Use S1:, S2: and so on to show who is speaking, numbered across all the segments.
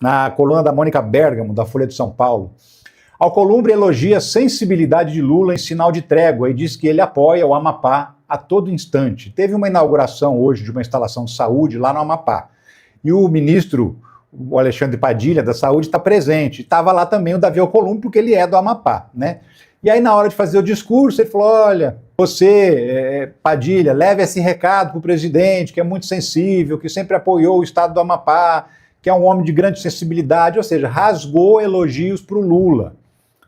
S1: na coluna da Mônica Bergamo, da Folha de São Paulo. Alcolumbre elogia a sensibilidade de Lula em sinal de trégua e diz que ele apoia o Amapá a todo instante. Teve uma inauguração hoje de uma instalação de saúde lá no Amapá. E o ministro, o Alexandre Padilha, da Saúde, está presente. Estava lá também o Davi Alcolumbre, porque ele é do Amapá, né? E aí, na hora de fazer o discurso, ele falou, olha, você, Padilha, leve esse recado para o presidente, que é muito sensível, que sempre apoiou o estado do Amapá, que é um homem de grande sensibilidade, ou seja, rasgou elogios para o Lula.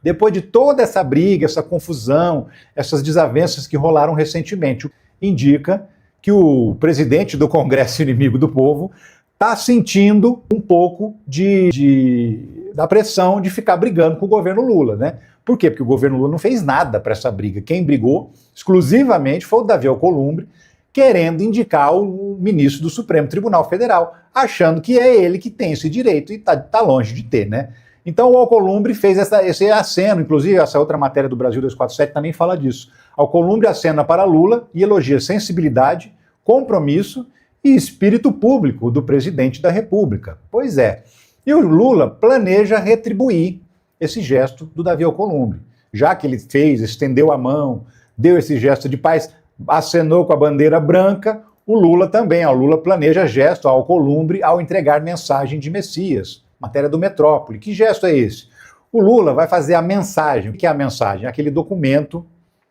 S1: Depois de toda essa briga, essa confusão, essas desavenças que rolaram recentemente, indica que o presidente do Congresso Inimigo do Povo está sentindo um pouco da pressão de ficar brigando com o governo Lula, né? Por quê? Porque o governo Lula não fez nada para essa briga. Quem brigou exclusivamente foi o Davi Alcolumbre, querendo indicar o ministro do Supremo Tribunal Federal, achando que é ele que tem esse direito e tá longe de ter, né? Então o Alcolumbre fez esse aceno, inclusive essa outra matéria do Brasil 247 também fala disso. Alcolumbre acena para Lula e elogia sensibilidade, compromisso e espírito público do presidente da República. Pois é. E o Lula planeja retribuir esse gesto do Davi Alcolumbre. Já que ele estendeu a mão, deu esse gesto de paz, acenou com a bandeira branca, o Lula também. O Lula planeja gesto ao Alcolumbre ao entregar mensagem de Messias. Matéria do Metrópole. Que gesto é esse? O Lula vai fazer a mensagem. O que é a mensagem? Aquele documento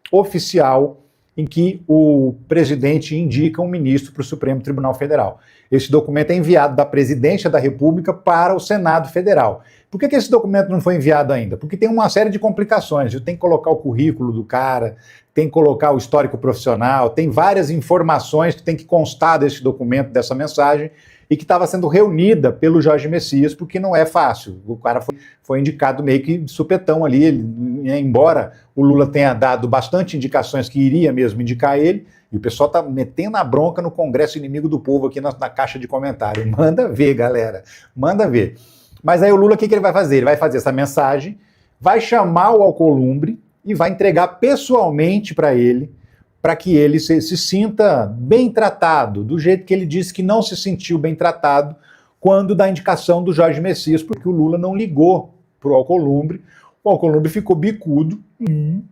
S1: oficial em que o presidente indica um ministro para o Supremo Tribunal Federal. Esse documento é enviado da Presidência da República para o Senado Federal. Por que esse documento não foi enviado ainda? Porque tem uma série de complicações. Tem que colocar o currículo do cara, tem que colocar o histórico profissional, tem várias informações que tem que constar desse documento, dessa mensagem, e que estava sendo reunida pelo Jorge Messias, porque não é fácil. O cara foi indicado meio que de supetão ali, embora o Lula tenha dado bastante indicações que iria mesmo indicar ele, e o pessoal está metendo a bronca no Congresso Inimigo do Povo aqui na caixa de comentário. Manda ver, galera, manda ver. Mas aí o Lula, o que ele vai fazer? Ele vai fazer essa mensagem, vai chamar o Alcolumbre e vai entregar pessoalmente para ele, para que ele se sinta bem tratado, do jeito que ele disse que não se sentiu bem tratado quando da indicação do Jorge Messias, porque o Lula não ligou para o Alcolumbre. O Alcolumbre ficou bicudo,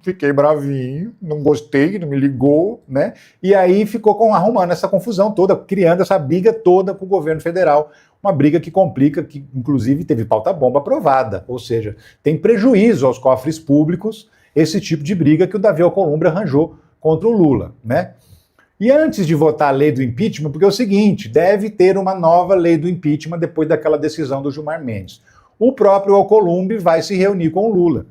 S1: fiquei bravinho, não gostei, não me ligou, né? E aí ficou arrumando essa confusão toda, criando essa briga toda com o governo federal, uma briga que complica, que inclusive teve pauta-bomba aprovada, ou seja, tem prejuízo aos cofres públicos esse tipo de briga que o Davi Alcolumbre arranjou contra o Lula, né? E antes de votar a lei do impeachment, porque é o seguinte, deve ter uma nova lei do impeachment depois daquela decisão do Gilmar Mendes. O próprio Alcolumbre vai se reunir com o Lula. O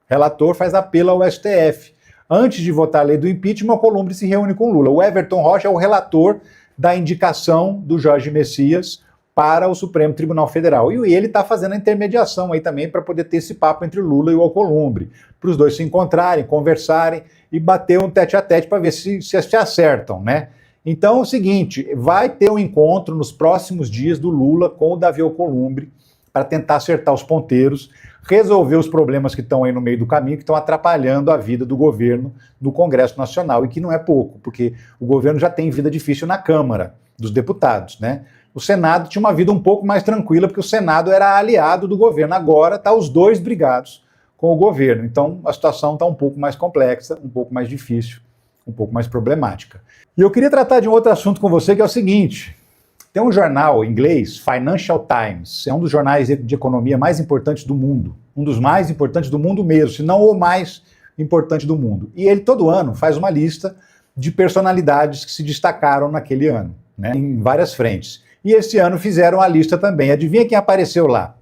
S1: relator faz apelo ao STF. Antes de votar a lei do impeachment, o Alcolumbre se reúne com o Lula. O Everton Rocha é o relator da indicação do Jorge Messias para o Supremo Tribunal Federal. E ele está fazendo a intermediação aí também para poder ter esse papo entre o Lula e o Alcolumbre, para os dois se encontrarem, conversarem e bater um tete-a-tete para ver se acertam, né? Então é o seguinte, vai ter um encontro nos próximos dias do Lula com o Davi Alcolumbre para tentar acertar os ponteiros, resolver os problemas que estão aí no meio do caminho, que estão atrapalhando a vida do governo no Congresso Nacional, e que não é pouco, porque o governo já tem vida difícil na Câmara dos Deputados, né? O Senado tinha uma vida um pouco mais tranquila, porque o Senado era aliado do governo. Agora está os dois brigados com o governo. Então a situação está um pouco mais complexa, um pouco mais difícil, um pouco mais problemática. E eu queria tratar de um outro assunto com você, que é o seguinte. Tem um jornal inglês, Financial Times, é um dos jornais de economia mais importantes do mundo. Um dos mais importantes do mundo mesmo, se não o mais importante do mundo. E ele todo ano faz uma lista de personalidades que se destacaram naquele ano, né, em várias frentes. E esse ano fizeram a lista também. Adivinha quem apareceu lá?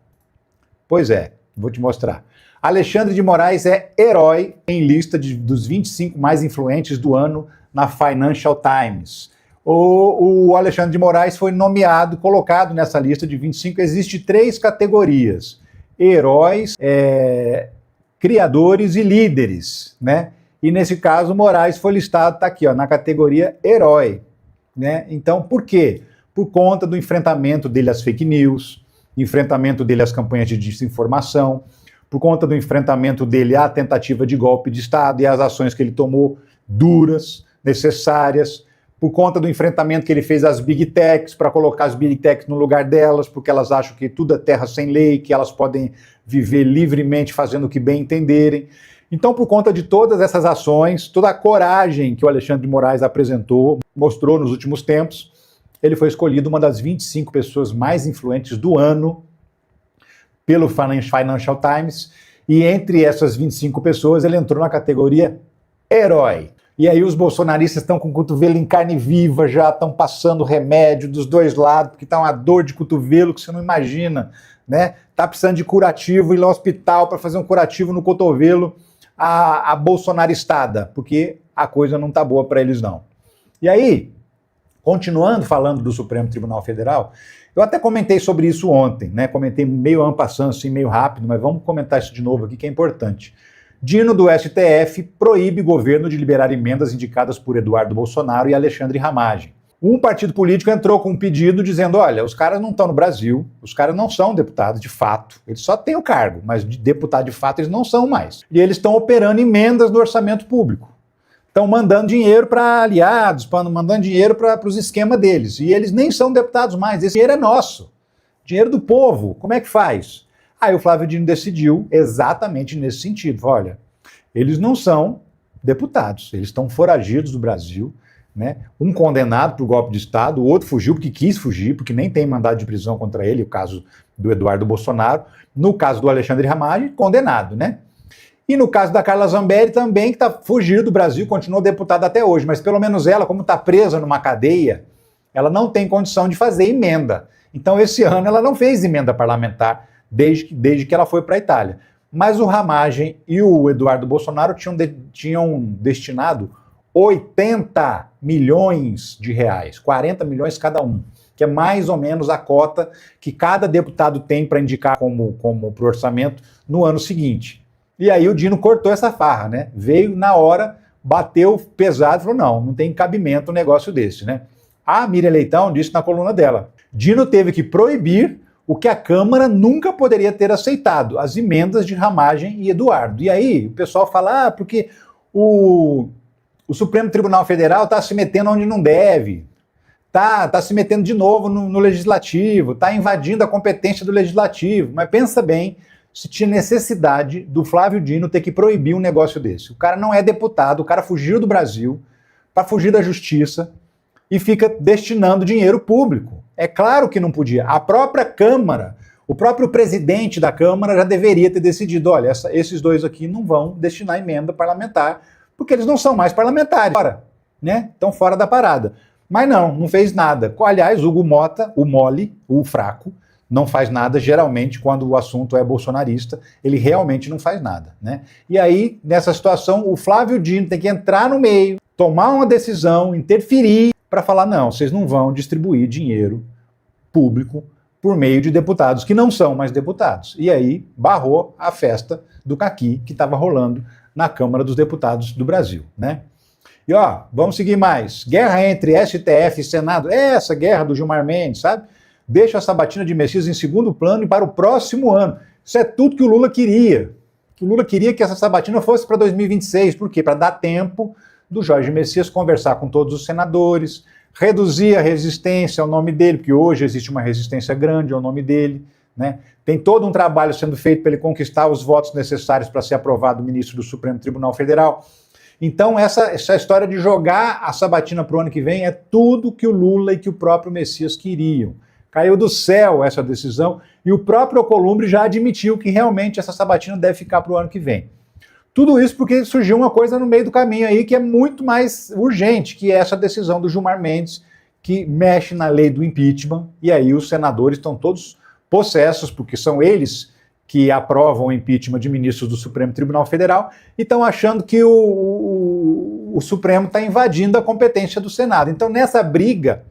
S1: Pois é, vou te mostrar. Alexandre de Moraes é herói em lista dos 25 mais influentes do ano na Financial Times. O Alexandre de Moraes foi nomeado, colocado nessa lista de 25. Existem 3 categorias: heróis, criadores e líderes, né? E nesse caso, Moraes foi listado, está aqui, ó, na categoria herói, né? Então, por quê? Por conta do enfrentamento dele às fake news, enfrentamento dele às campanhas de desinformação, por conta do enfrentamento dele à tentativa de golpe de Estado e às ações que ele tomou duras, necessárias, por conta do enfrentamento que ele fez às Big Techs, para colocar as Big Techs no lugar delas, porque elas acham que tudo é terra sem lei, que elas podem viver livremente fazendo o que bem entenderem. Então, por conta de todas essas ações, toda a coragem que o Alexandre de Moraes apresentou, mostrou nos últimos tempos, ele foi escolhido uma das 25 pessoas mais influentes do ano pelo Financial Times, e entre essas 25 pessoas ele entrou na categoria herói. E aí os bolsonaristas estão com o cotovelo em carne viva, já estão passando remédio dos dois lados, porque está uma dor de cotovelo que você não imagina, né? Tá precisando de curativo, ir lá ao hospital para fazer um curativo no cotovelo, a bolsonaristada, porque a coisa não tá boa para eles não. E aí, continuando falando do Supremo Tribunal Federal, eu até comentei sobre isso ontem, né? Comentei meio en passant, assim, meio rápido, mas vamos comentar isso de novo aqui que é importante. Dino do STF proíbe governo de liberar emendas indicadas por Eduardo Bolsonaro e Alexandre Ramagem. Um partido político entrou com um pedido dizendo, olha, os caras não estão no Brasil, os caras não são deputados de fato, eles só têm o cargo, mas de deputado de fato eles não são mais. E eles estão operando emendas no orçamento público. Estão mandando dinheiro para aliados, mandando dinheiro para os esquemas deles. E eles nem são deputados mais, esse dinheiro é nosso, dinheiro do povo, como é que faz? Aí o Flávio Dino decidiu exatamente nesse sentido. Olha, eles não são deputados, eles estão foragidos do Brasil, né? Um condenado por golpe de Estado, o outro fugiu porque quis fugir, porque nem tem mandado de prisão contra ele, o caso do Eduardo Bolsonaro. No caso do Alexandre Ramagem, condenado, né? E no caso da Carla Zambelli também, que está fugindo do Brasil, continuou deputada até hoje, mas pelo menos ela, como está presa numa cadeia, ela não tem condição de fazer emenda. Então esse ano ela não fez emenda parlamentar, desde que ela foi para a Itália. Mas o Ramagem e o Eduardo Bolsonaro tinham destinado 80 milhões de reais, 40 milhões cada um, que é mais ou menos a cota que cada deputado tem para indicar como para o orçamento no ano seguinte. E aí o Dino cortou essa farra, né? Veio na hora, bateu pesado e falou, não tem cabimento um negócio desse, né? A Miriam Leitão disse na coluna dela, Dino teve que proibir o que a Câmara nunca poderia ter aceitado, as emendas de Ramagem e Eduardo. E aí o pessoal fala, porque o Supremo Tribunal Federal está se metendo onde não deve, tá se metendo de novo no Legislativo, está invadindo a competência do Legislativo. Mas pensa bem se tinha necessidade do Flávio Dino ter que proibir um negócio desse. O cara não é deputado, o cara fugiu do Brasil para fugir da justiça e fica destinando dinheiro público. É claro que não podia. A própria Câmara, o próprio presidente da Câmara já deveria ter decidido, olha, esses dois aqui não vão destinar emenda parlamentar, porque eles não são mais parlamentares, fora, né? Estão fora da parada. Mas não fez nada. Aliás, Hugo Mota, o mole, o fraco, não faz nada, geralmente, quando o assunto é bolsonarista, ele realmente não faz nada, né? E aí, nessa situação, o Flávio Dino tem que entrar no meio, tomar uma decisão, interferir, para falar, não, vocês não vão distribuir dinheiro público por meio de deputados que não são mais deputados. E aí barrou a festa do caqui que estava rolando na Câmara dos Deputados do Brasil, né? E ó, vamos seguir mais. Guerra entre STF e Senado. É essa guerra do Gilmar Mendes, sabe? Deixa a sabatina de Messias em segundo plano e para o próximo ano. Isso é tudo que o Lula queria. O Lula queria que essa sabatina fosse para 2026. Por quê? Para dar tempo do Jorge Messias conversar com todos os senadores, reduzir a resistência ao nome dele, porque hoje existe uma resistência grande ao nome dele, né? Tem todo um trabalho sendo feito para ele conquistar os votos necessários para ser aprovado ministro do Supremo Tribunal Federal. Então essa história de jogar a sabatina para o ano que vem é tudo que o Lula e que o próprio Messias queriam. Caiu do céu essa decisão e o próprio Alcolumbre já admitiu que realmente essa sabatina deve ficar para o ano que vem. Tudo isso porque surgiu uma coisa no meio do caminho aí que é muito mais urgente, que é essa decisão do Gilmar Mendes, que mexe na lei do impeachment, e aí os senadores estão todos possessos, porque são eles que aprovam o impeachment de ministros do Supremo Tribunal Federal, e estão achando que o Supremo está invadindo a competência do Senado. Então, nessa briga,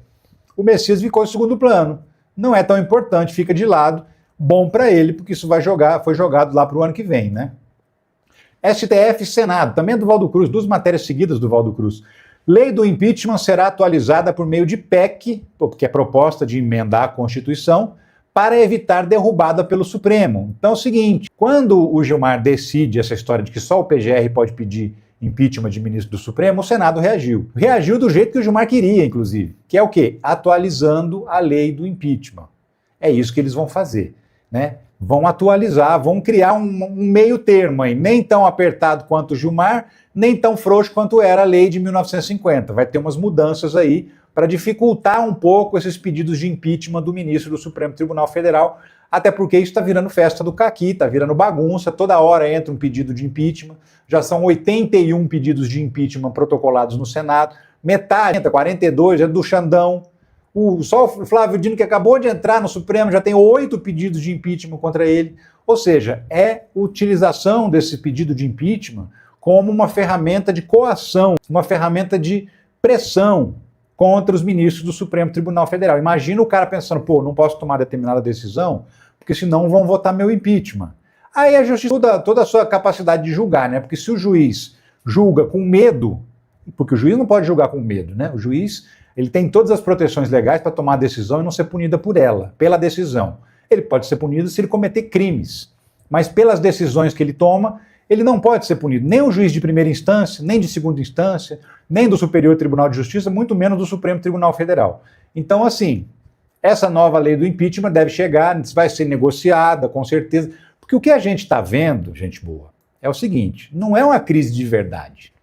S1: o Messias ficou em segundo plano. Não é tão importante, fica de lado, bom para ele, porque isso foi jogado lá para o ano que vem, né? STF e Senado, também é do Valdo Cruz, duas matérias seguidas do Valdo Cruz. Lei do impeachment será atualizada por meio de PEC, que é proposta de emendar a Constituição, para evitar derrubada pelo Supremo. Então é o seguinte, quando o Gilmar decide essa história de que só o PGR pode pedir impeachment de ministro do Supremo, o Senado reagiu. Reagiu do jeito que o Gilmar queria, inclusive, que é o quê? Atualizando a lei do impeachment. É isso que eles vão fazer, né? Vão atualizar, vão criar um meio termo aí, nem tão apertado quanto o Gilmar, nem tão frouxo quanto era a lei de 1950. Vai ter umas mudanças aí para dificultar um pouco esses pedidos de impeachment do ministro do Supremo Tribunal Federal, até porque isso está virando festa do caqui, está virando bagunça, toda hora entra um pedido de impeachment, já são 81 pedidos de impeachment protocolados no Senado, metade, 42, é do Xandão, só o Flávio Dino, que acabou de entrar no Supremo, já tem 8 pedidos de impeachment contra ele, ou seja, é utilização desse pedido de impeachment como uma ferramenta de coação, uma ferramenta de pressão contra os ministros do Supremo Tribunal Federal. Imagina o cara pensando, pô, não posso tomar determinada decisão, porque senão vão votar meu impeachment. Aí a justiça, toda a sua capacidade de julgar, né? Porque se o juiz julga com medo, porque o juiz não pode julgar com medo, né? O juiz, ele tem todas as proteções legais para tomar a decisão e não ser punida por ela, pela decisão. Ele pode ser punido se ele cometer crimes, mas pelas decisões que ele toma, ele não pode ser punido. Nem o juiz de primeira instância, nem de segunda instância, nem do Superior Tribunal de Justiça, muito menos do Supremo Tribunal Federal. Então, assim, essa nova lei do impeachment deve chegar, vai ser negociada, com certeza, porque o que a gente está vendo, gente boa, é o seguinte, não é uma crise de verdade.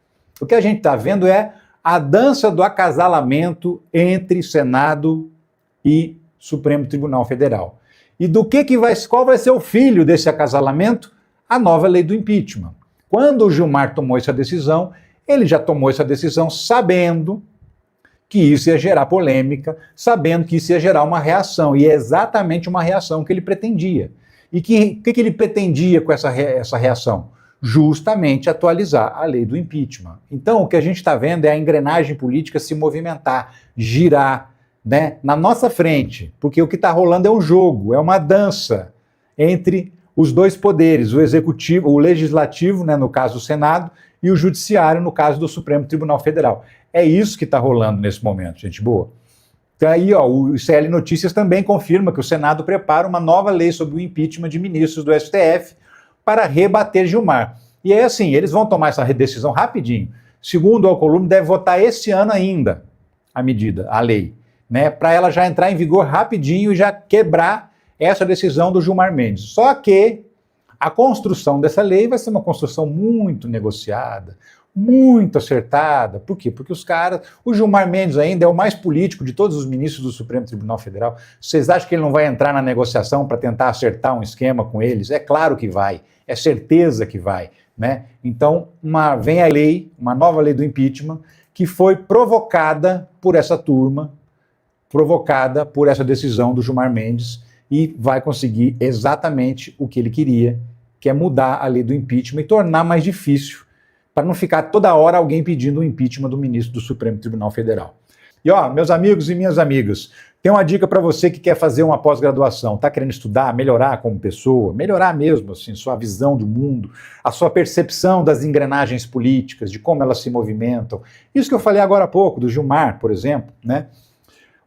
S1: O que a gente está vendo é a dança do acasalamento entre Senado e Supremo Tribunal Federal. E qual vai ser o filho desse acasalamento? A nova lei do impeachment. Quando o Gilmar tomou essa decisão, ele já tomou essa decisão sabendo que isso ia gerar polêmica, sabendo que isso ia gerar uma reação, e é exatamente uma reação que ele pretendia. E o que ele pretendia com essa reação? Justamente atualizar a lei do impeachment. Então, o que a gente está vendo é a engrenagem política se movimentar, girar, né, na nossa frente, porque o que está rolando é um jogo, é uma dança entre os dois poderes, o executivo, o legislativo, né, no caso do Senado, e o judiciário, no caso do Supremo Tribunal Federal. É isso que está rolando nesse momento, gente boa. Então aí, ó, o ICL Notícias também confirma que o Senado prepara uma nova lei sobre o impeachment de ministros do STF para rebater Gilmar. E é assim, eles vão tomar essa decisão rapidinho. Segundo o Alcolumbre, deve votar esse ano ainda a medida, a lei, né, para ela já entrar em vigor rapidinho e já quebrar essa decisão do Gilmar Mendes. Só que a construção dessa lei vai ser uma construção muito negociada, muito acertada. Por quê? Porque o Gilmar Mendes ainda é o mais político de todos os ministros do Supremo Tribunal Federal. Vocês acham que ele não vai entrar na negociação para tentar acertar um esquema com eles? É claro que vai, é certeza que vai, né? Então, vem a lei, uma nova lei do impeachment, que foi provocada por essa turma, provocada por essa decisão do Gilmar Mendes, e vai conseguir exatamente o que ele queria, que é mudar a lei do impeachment e tornar mais difícil, para não ficar toda hora alguém pedindo o impeachment do ministro do Supremo Tribunal Federal. E ó, meus amigos e minhas amigas, tem uma dica para você que quer fazer uma pós-graduação, está querendo estudar, melhorar como pessoa, melhorar mesmo, assim, sua visão do mundo, a sua percepção das engrenagens políticas, de como elas se movimentam. Isso que eu falei agora há pouco, do Gilmar, por exemplo, né?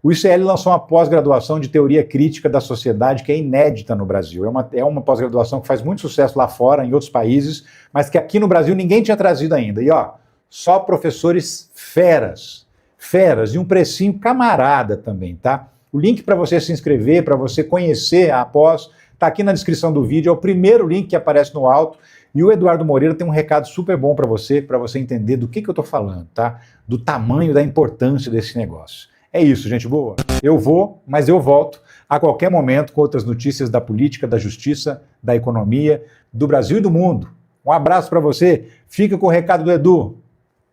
S1: O ICL lançou uma pós-graduação de teoria crítica da sociedade que é inédita no Brasil. É uma pós-graduação que faz muito sucesso lá fora, em outros países, mas que aqui no Brasil ninguém tinha trazido ainda. E ó, só professores feras, e um precinho camarada também, tá? O link para você se inscrever, para você conhecer a pós, tá aqui na descrição do vídeo, é o primeiro link que aparece no alto. E o Eduardo Moreira tem um recado super bom para você entender do que eu tô falando, tá? Do tamanho, da importância desse negócio. É isso, gente boa. Eu vou, mas eu volto a qualquer momento com outras notícias da política, da justiça, da economia, do Brasil e do mundo. Um abraço para você. Fica com o recado do Edu.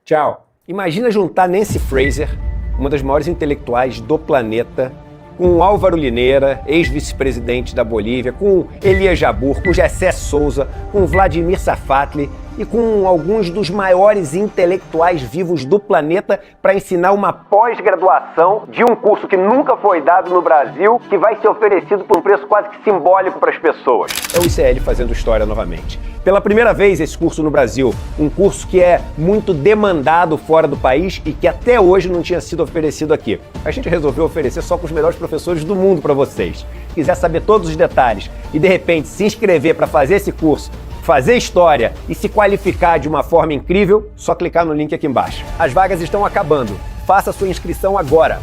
S1: Tchau.
S2: Imagina juntar Nancy Fraser, uma das maiores intelectuais do planeta, com Álvaro Lineira, ex-vice-presidente da Bolívia, com Elias Jabbour, com Gessé Souza, com Vladimir Safatli e com alguns dos maiores intelectuais vivos do planeta para ensinar uma pós-graduação de um curso que nunca foi dado no Brasil, que vai ser oferecido por um preço quase que simbólico para as pessoas. É o ICL fazendo história novamente. Pela primeira vez esse curso no Brasil, um curso que é muito demandado fora do país e que até hoje não tinha sido oferecido aqui. A gente resolveu oferecer só com os melhores professores do mundo para vocês. Se quiser saber todos os detalhes e de repente se inscrever para fazer esse curso, fazer história e se qualificar de uma forma incrível, só clicar no link aqui embaixo. As vagas estão acabando. Faça sua inscrição agora.